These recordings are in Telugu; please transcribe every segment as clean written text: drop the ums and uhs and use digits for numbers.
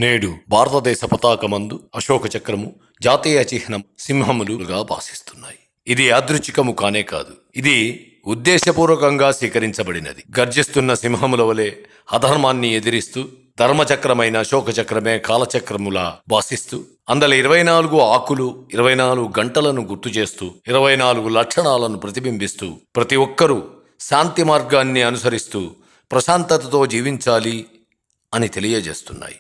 నేడు భారతదేశ పతాకమందు అశోక చక్రము, జాతీయ చిహ్నం సింహములుగా భాసిస్తున్నాయి. ఇది యాదృచ్ఛికము కానే కాదు, ఇది ఉద్దేశపూర్వకంగా స్వీకరించబడినది. గర్జిస్తున్న సింహముల వలె అధర్మాన్ని ఎదిరిస్తూ ధర్మచక్రమైన అశోక చక్రమే కాలచక్రములా భాసిస్తూ అందులో 24 ఆకులు, 24 గంటలను గుర్తు చేస్తూ 24 లక్షణాలను ప్రతిబింబిస్తూ ప్రతి ఒక్కరూ శాంతి మార్గాన్ని అనుసరిస్తూ ప్రశాంతతతో జీవించాలి అని తెలియజేస్తున్నాయి.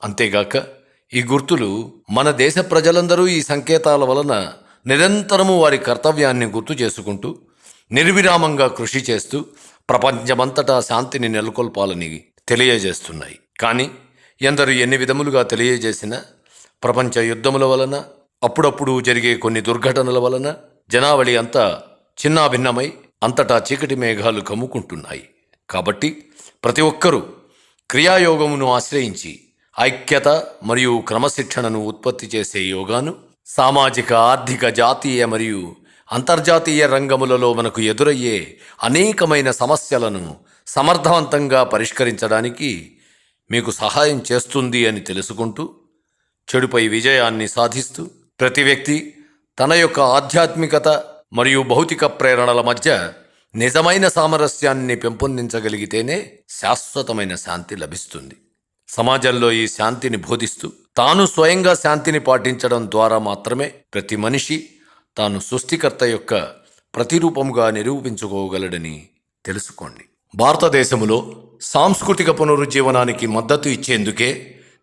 అంతేగాక ఈ గుర్తులు మన దేశ ప్రజలందరూ ఈ సంకేతాల వలన నిరంతరము వారి కర్తవ్యాన్ని గుర్తు చేసుకుంటూ నిర్విరామంగా కృషి చేస్తూ ప్రపంచమంతటా శాంతిని నెలకొల్పాలని తెలియజేస్తున్నాయి. కానీ ఎందరు ఎన్ని విధములుగా తెలియజేసినా ప్రపంచ యుద్ధముల వలన, అప్పుడప్పుడు జరిగే కొన్ని దుర్ఘటనల వలన జనావళి అంతా చిన్నాభిన్నమై అంతటా చీకటి మేఘాలు కమ్ముకుంటున్నాయి. కాబట్టి ప్రతి ఒక్కరూ క్రియాయోగమును ఆశ్రయించి ఐక్యత మరియు క్రమశిక్షణను ఉత్పత్తి చేసే యోగాను సామాజిక, ఆర్థిక, జాతీయ మరియు అంతర్జాతీయ రంగములలో మనకు ఎదురయ్యే అనేకమైన సమస్యలను సమర్థవంతంగా పరిష్కరించడానికి మీకు సహాయం చేస్తుంది అని తెలుసుకుంటూ చెడుపై విజయాన్ని సాధిస్తూ ప్రతి వ్యక్తి తన యొక్క ఆధ్యాత్మికత మరియు భౌతిక ప్రేరణల మధ్య నిజమైన సామరస్యాన్ని పెంపొందించగలిగితేనే శాశ్వతమైన శాంతి లభిస్తుంది. సమాజంలో ఈ శాంతిని బోధిస్తూ తాను స్వయంగా శాంతిని పాటించడం ద్వారా మాత్రమే ప్రతి మనిషి తాను సృష్టికర్త యొక్క ప్రతిరూపముగా నిరూపించుకోగలడని తెలుసుకోండి. భారతదేశములో సాంస్కృతిక పునరుజ్జీవనానికి మద్దతు ఇచ్చేందుకే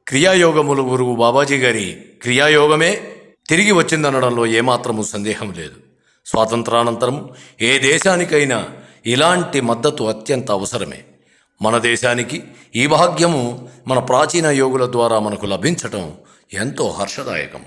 క్రియాయోగములు గురువు బాబాజీ గారి క్రియాయోగమే తిరిగి వచ్చిందనడంలో ఏమాత్రము సందేహం లేదు. స్వాతంత్రానంతరం ఏ దేశానికైనా ఇలాంటి మద్దతు అత్యంత అవసరమే. మన దేశానికి ఈ భాగ్యము మన ప్రాచీన యోగుల ద్వారా మనకు లభించటం ఎంతో హర్షదాయకం.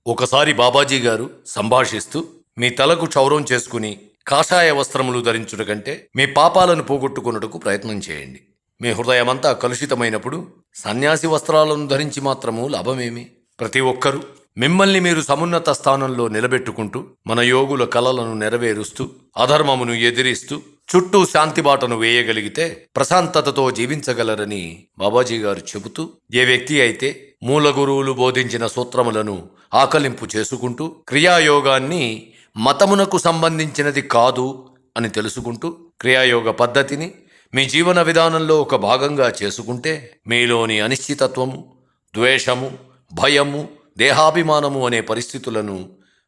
ఒకసారి బాబాజీ గారు సంభాషిస్తూ, మీ తలకు క్షౌరం చేసుకుని కాషాయ వస్త్రములు ధరించుట కంటే మీ పాపాలను పోగొట్టుకున్నట్టుకు ప్రయత్నం చేయండి. మీ హృదయమంతా కలుషితమైనప్పుడు సన్యాసి వస్త్రాలను ధరించి మాత్రము లాభమేమి? ప్రతి ఒక్కరూ మిమ్మల్ని మీరు సమున్నత స్థానంలో నిలబెట్టుకుంటూ మన యోగుల కలలను నెరవేరుస్తూ అధర్మమును ఎదిరిస్తూ చుట్టూ శాంతి బాటను వేయగలిగితే ప్రశాంతతతో జీవించగలరని బాబాజీ గారు చెబుతూ, ఏ వ్యక్తి అయితే మూల గురువులు బోధించిన సూత్రములను ఆకలింపు చేసుకుంటూ క్రియాయోగాన్ని మతమునకు సంబంధించినది కాదు అని తెలుసుకుంటూ క్రియాయోగ పద్ధతిని మీ జీవన విధానంలో ఒక భాగంగా చేసుకుంటే మీలోని అనిశ్చితత్వము, ద్వేషము, భయము, దేహాభిమానము అనే పరిస్థితులను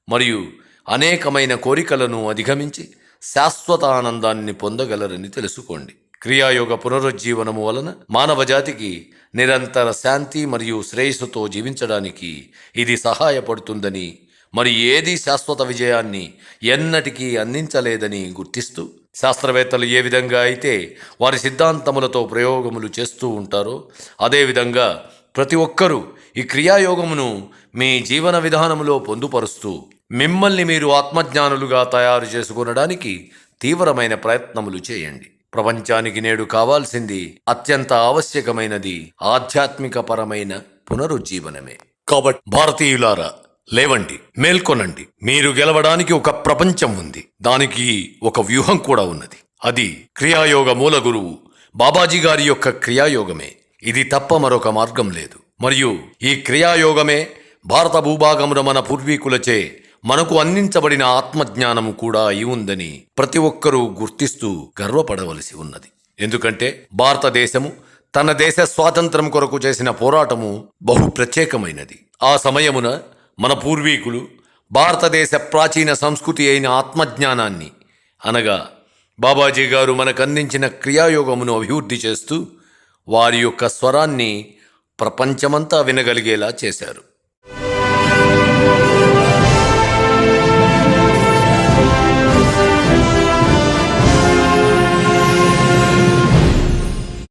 మరియు అనేకమైన కోరికలను అధిగమించి శాశ్వత ఆనందాన్ని పొందగలరని తెలుసుకోండి. క్రియాయోగ పునరుజ్జీవనము వలన మానవ జాతికి నిరంతర శాంతి మరియు శ్రేయస్సుతో జీవించడానికి ఇది సహాయపడుతుందని, మరి ఏది శాశ్వత విజయాన్ని ఎన్నటికీ అందించలేదని గుర్తిస్తూ శాస్త్రవేత్తలు ఏ విధంగా అయితే వారి సిద్ధాంతములతో ప్రయోగములు చేస్తూ ఉంటారో అదేవిధంగా ప్రతి ఒక్కరూ ఈ క్రియాయోగమును మీ జీవన విధానములో పొందుపరుస్తూ మిమ్మల్ని మీరు ఆత్మజ్ఞానులుగా తయారు చేసుకొనడానికి తీవ్రమైన ప్రయత్నములు చేయండి. ప్రపంచానికి నేడు కావాల్సింది, అత్యంత ఆవశ్యకమైనది ఆధ్యాత్మిక పరమైన పునరుజ్జీవనమే. కాబట్టి భారతీయులారా, లేవండి, మేల్కొనండి. మీరు గెలవడానికి ఒక ప్రపంచం ఉంది, దానికి ఒక వ్యూహం కూడా ఉన్నది. అది క్రియాయోగ మూల గురువు బాబాజీ గారి యొక్క క్రియాయోగమే. ఇది తప్ప మరొక మార్గం లేదు. మరియు ఈ క్రియాయోగమే భారత భూభాగమున మన పూర్వీకులచే మనకు అందించబడిన ఆత్మజ్ఞానము కూడా అయి ఉందని ప్రతి ఒక్కరూ గుర్తిస్తూ గర్వపడవలసి ఉన్నది. ఎందుకంటే భారతదేశము తన దేశ స్వాతంత్రం కొరకు చేసిన పోరాటము బహు ప్రత్యేకమైనది. ఆ సమయమున మన పూర్వీకులు భారతదేశ ప్రాచీన సంస్కృతి అయిన ఆత్మజ్ఞానాన్ని అనగా బాబాజీ గారు మనకు అందించిన క్రియాయోగమును అభివృద్ధి చేస్తూ వారి యొక్క స్వరాన్ని ప్రపంచమంతా వినగలిగేలా చేశారు.